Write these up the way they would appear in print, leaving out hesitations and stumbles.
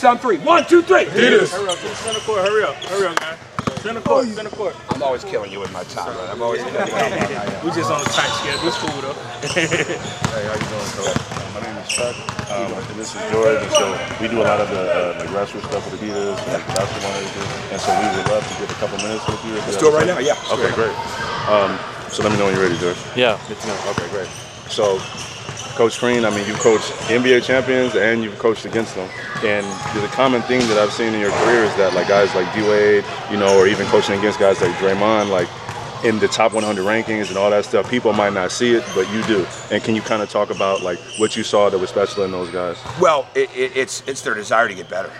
on three. 1, 2, 3. Adidas. Hurry up, center court, hurry up, guys. Center court. I'm always killing you with my time, right? I'm always killing you. We just on a tight schedule. It's cool though. Hey, how you doing, Coach? My name is Chuck, and this is George. And so we do a lot of the grassroots stuff with adidas and basketball and everything. And so we would love to get a couple minutes with you. Let's do it right now. Yeah. Okay, great. So let me know when you're ready, George. Yeah, good to know. Okay, great. So, Coach Crean, I mean, you've coached NBA champions and you've coached against them. And the common theme that I've seen in your career is that, like, guys like D-Wade, you know, or even coaching against guys like Draymond, like, in the top 100 rankings and all that stuff, people might not see it, but you do. And can you kind of talk about, like, what you saw that was special in those guys? Well, it's their desire to get better.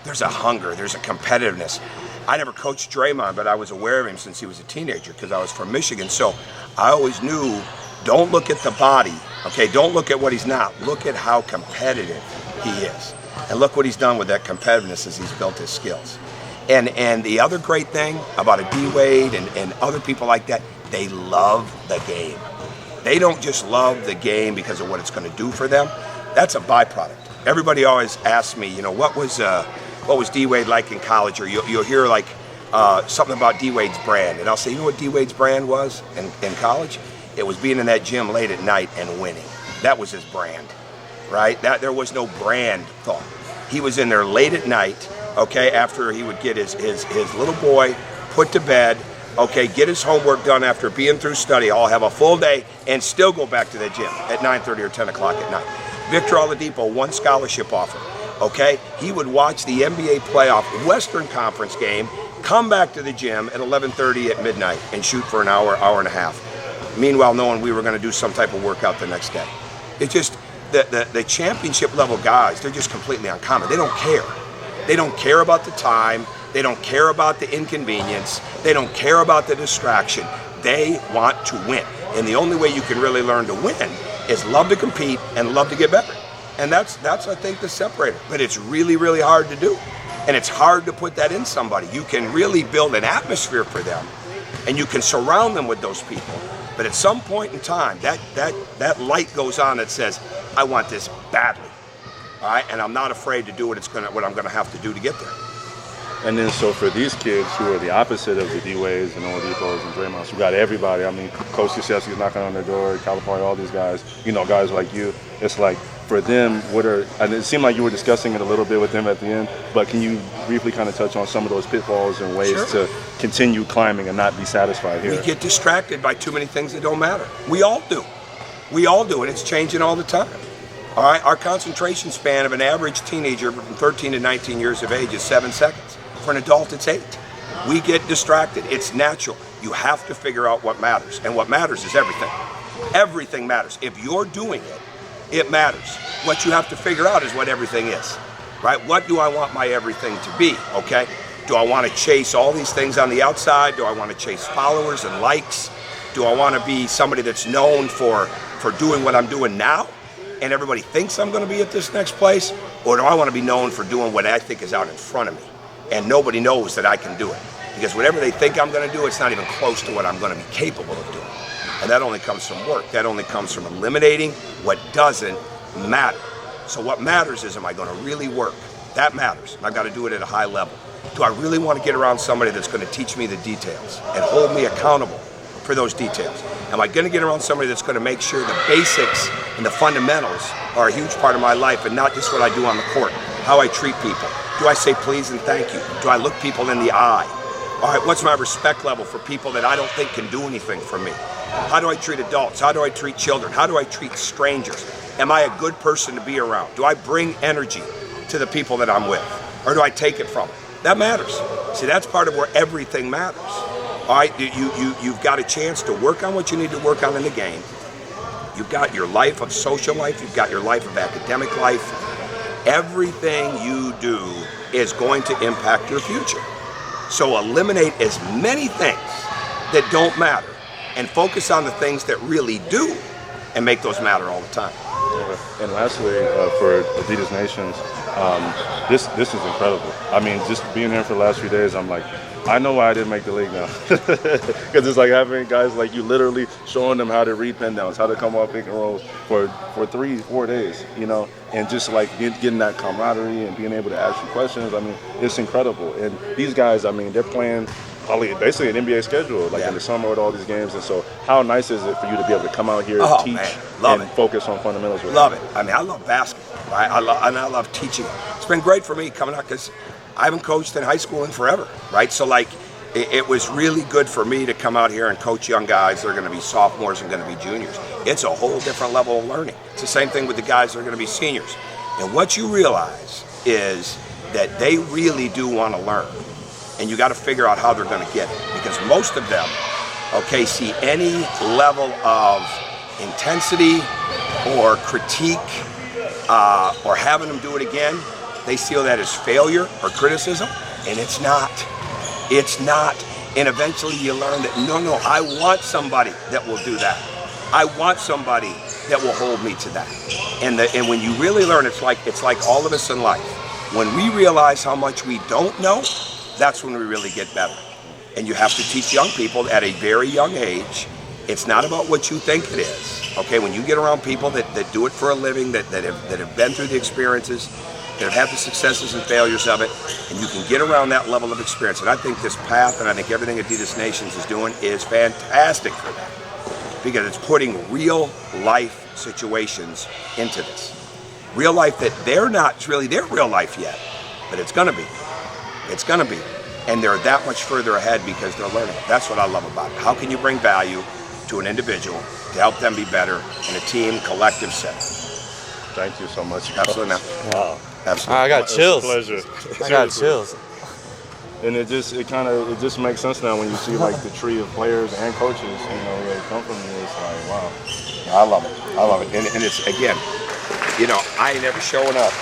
There's a hunger. There's a competitiveness. I never coached Draymond, but I was aware of him since he was a teenager because I was from Michigan. So I always knew, don't look at the body, okay? Don't look at what he's not. Look at how competitive he is. And look what he's done with that competitiveness as he's built his skills. And the other great thing about a D-Wade and other people like that, they love the game. They don't just love the game because of what it's going to do for them. That's a byproduct. Everybody always asks me, you know, what was D-Wade like in college? Or you'll hear like something about D-Wade's brand. And I'll say, you know what D-Wade's brand was in college? It was being in that gym late at night and winning. That was his brand, right? There was no brand thought. He was in there late at night, okay, after he would get his little boy put to bed, okay, get his homework done after being through study. I'll have a full day and still go back to the gym at 9:30 or 10 o'clock at night. Victor Oladipo, one scholarship offer, okay? He would watch the NBA playoff Western Conference game, come back to the gym at 11:30 at midnight and shoot for an hour, hour and a half. Meanwhile, knowing we were going to do some type of workout the next day. It's just the championship level guys, they're just completely uncommon. They don't care. They don't care about the time. They don't care about the inconvenience. They don't care about the distraction. They want to win. And the only way you can really learn to win is love to compete and love to get better. And that's I think, the separator. But it's really, really hard to do. And it's hard to put that in somebody. You can really build an atmosphere for them, and you can surround them with those people. But at some point in time, that light goes on that says, I want this badly. All right, and I'm not afraid to do what I'm gonna have to do to get there. And then, so for these kids who are the opposite of the D-Wades and Oladipos and Draymonds, you got everybody. I mean, Coach Krzyzewski's knocking on their door, California, all these guys, you know, guys like you. It's like, for them, and it seemed like you were discussing it a little bit with them at the end, but can you briefly kind of touch on some of those pitfalls and ways to continue climbing and not be satisfied here? We get distracted by too many things that don't matter. We all do. We all do, and it's changing all the time. All right, our concentration span of an average teenager from 13 to 19 years of age is 7 seconds. For an adult, it's 8. We get distracted. It's natural. You have to figure out what matters, and what matters is everything. Everything matters. If you're doing it, it matters. What you have to figure out is what everything is, right? What do I want my everything to be, okay? Do I want to chase all these things on the outside? Do I want to chase followers and likes? Do I want to be somebody that's known for doing what I'm doing now, and everybody thinks I'm going to be at this next place? Or do I want to be known for doing what I think is out in front of me, and nobody knows that I can do it? Because whatever they think I'm going to do, it's not even close to what I'm going to be capable of doing. And that only comes from work. That only comes from eliminating what doesn't matter. So what matters is, am I going to really work? That matters. I've got to do it at a high level. Do I really want to get around somebody that's going to teach me the details and hold me accountable for those details? Am I going to get around somebody that's going to make sure the basics and the fundamentals are a huge part of my life, and not just what I do on the court, how I treat people? Do I say please and thank you? Do I look people in the eye? All right, what's my respect level for people that I don't think can do anything for me? How do I treat adults? How do I treat children? How do I treat strangers? Am I a good person to be around? Do I bring energy to the people that I'm with? Or do I take it from them? That matters. See, that's part of where everything matters. All right, you've got a chance to work on what you need to work on in the game. You've got your life of social life. You've got your life of academic life. Everything you do is going to impact your future. So eliminate as many things that don't matter and focus on the things that really do, and make those matter all the time. And lastly, for Adidas Nations, this is incredible. I mean, just being here for the last few days, I'm like, I know why I didn't make the league now. Because it's like having guys like you literally showing them how to read pin downs, how to come off pick and rolls for 3-4 days, you know, and just like getting that camaraderie and being able to ask you questions. I mean, it's incredible. And these guys, I mean, they're playing probably basically an NBA schedule, like in the summer with all these games. And so how nice is it for you to be able to come out here, teach, and focus on fundamentals? Love it. I mean, I love basketball, right? I love teaching. It's been great for me coming out because I haven't coached in high school in forever, right? So like, it was really good for me to come out here and coach young guys. They're going to be sophomores and going to be juniors. It's a whole different level of learning. It's the same thing with the guys that are going to be seniors. And what you realize is that they really do want to learn. And you got to figure out how they're going to get it. Because most of them, okay, see any level of intensity or critique or having them do it again, they see that as failure or criticism, and it's not. It's not. And eventually you learn that, no, I want somebody that will do that. I want somebody that will hold me to that. And when you really learn, it's like all of us in life. When we realize how much we don't know, that's when we really get better. And you have to teach young people at a very young age, it's not about what you think it is. Okay, when you get around people that do it for a living, that have been through the experiences, that have had the successes and failures of it, and you can get around that level of experience. And I think this path, and I think everything Adidas Nations is doing, is fantastic for that. Because it's putting real life situations into this. Real life that they're not really their real life yet, but it's gonna be. It's gonna be. And they're that much further ahead because they're learning. That's what I love about it. How can you bring value to an individual to help them be better in a team, collective setting? Thank you so much. Absolutely, man. Wow. Absolutely. I got chills. It's a pleasure. I got chills. And it just makes sense now when you see like the tree of players and coaches, you know, that come from here. It's like, wow. I love it. And it's, again, you know, I ain't ever showing up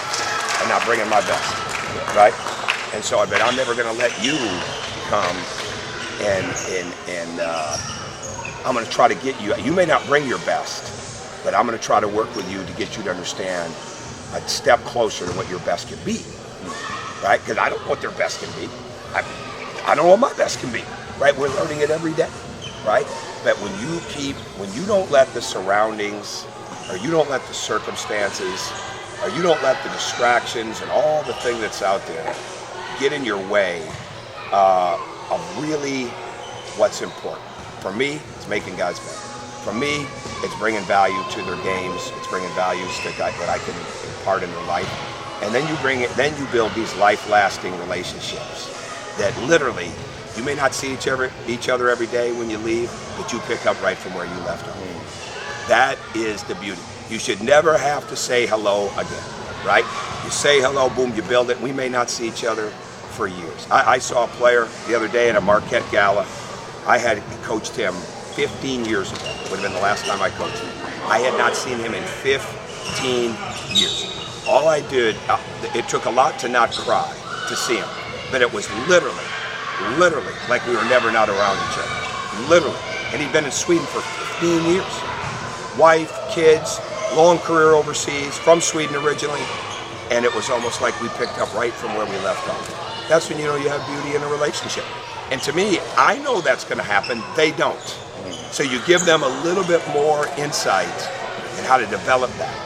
and not bringing my best, right? And so I'm never going to let you come and I'm going to try to get you. You may not bring your best, but I'm going to try to work with you to get you to understand a step closer to what your best can be, right? Because I don't know what their best can be. I don't know what my best can be, right? We're learning it every day, right? But when you don't let the surroundings, or you don't let the circumstances, or you don't let the distractions and all the thing that's out there get in your way of really what's important. For me, it's making guys better. For me, it's bringing value to their games. It's bringing values to what I can impart in their life. And then you build these life-lasting relationships that literally, you may not see each other every day when you leave, but you pick up right from where you left off. That is the beauty. You should never have to say hello again, right? You say hello, boom, you build it. We may not see each other for years. I saw a player the other day at a Marquette gala. I had coached him 15 years ago. Would have been the last time I coached him. I had not seen him in 15 years. All I did, it took a lot to not cry to see him, but it was literally like we were never not around each other. Literally. And he'd been in Sweden for 15 years. Wife, kids, long career overseas, from Sweden originally, and it was almost like we picked up right from where we left off. That's when you know you have beauty in a relationship. And to me, I know that's going to happen. They don't. So you give them a little bit more insight in how to develop that,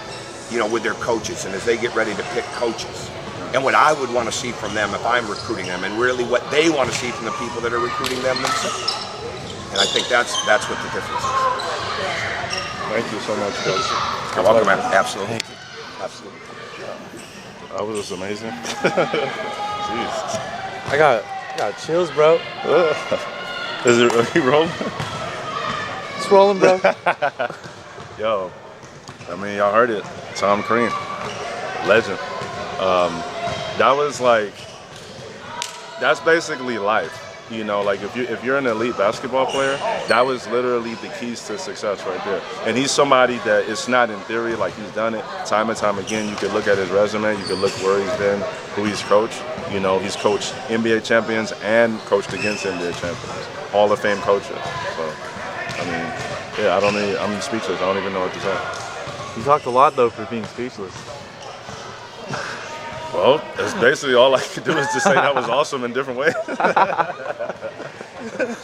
you know, with their coaches and as they get ready to pick coaches. And what I would want to see from them if I'm recruiting them, and really what they want to see from the people that are recruiting them themselves. And I think that's what the difference is. Thank you so much, Coach. You're welcome, man. Absolutely. Absolutely. That was amazing. Jeez. I got chills, bro. Is it really rolling? It's rolling, bro. Yo, I mean, y'all heard it. Tom Crean, legend. That was like, that's basically life. You know, like if you're an elite basketball player, that was literally the keys to success right there. And he's somebody that it's not in theory, like he's done it time and time again. You could look at his resume, you could look where he's been, who he's coached. You know, he's coached NBA champions and coached against NBA champions, Hall of Fame coaches. So, I mean, yeah, I'm speechless. I don't even know what to say. You talked a lot though for being speechless. Well, that's basically all I could do is just say that was awesome in different ways.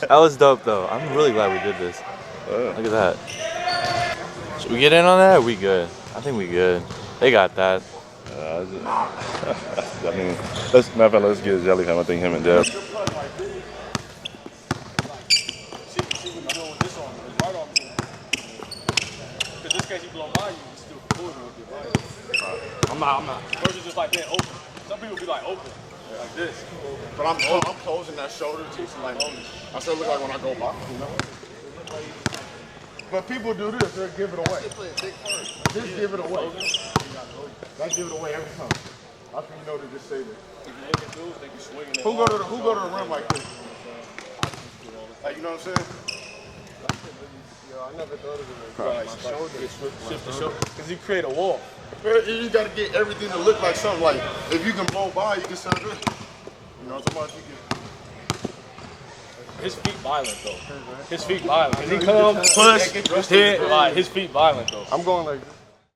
That was dope though. I'm really glad we did this. Look at that. Should we get in on that? Or we good? I think we good. They got that. I mean, let's get Jelly him. I think him and Deb. I'm not. Versus just like being open. Some people be like open, like this. But I'm closing that shoulder too, so like I still look like when I go by, you know. But people do this, they'll give it away. Just give it away. They give it away every time. How can you know to just say that? Who go to the rim like this? Like, you know what I'm saying? I never thought of it like Shift the shoulder. Because you create a wall. You just gotta get everything to look like something. Like if you can blow by, you can sound good. You know, somebody you can. His feet violent though. His feet violent. He comes, push, hit, like his feet violent though. I'm going like this.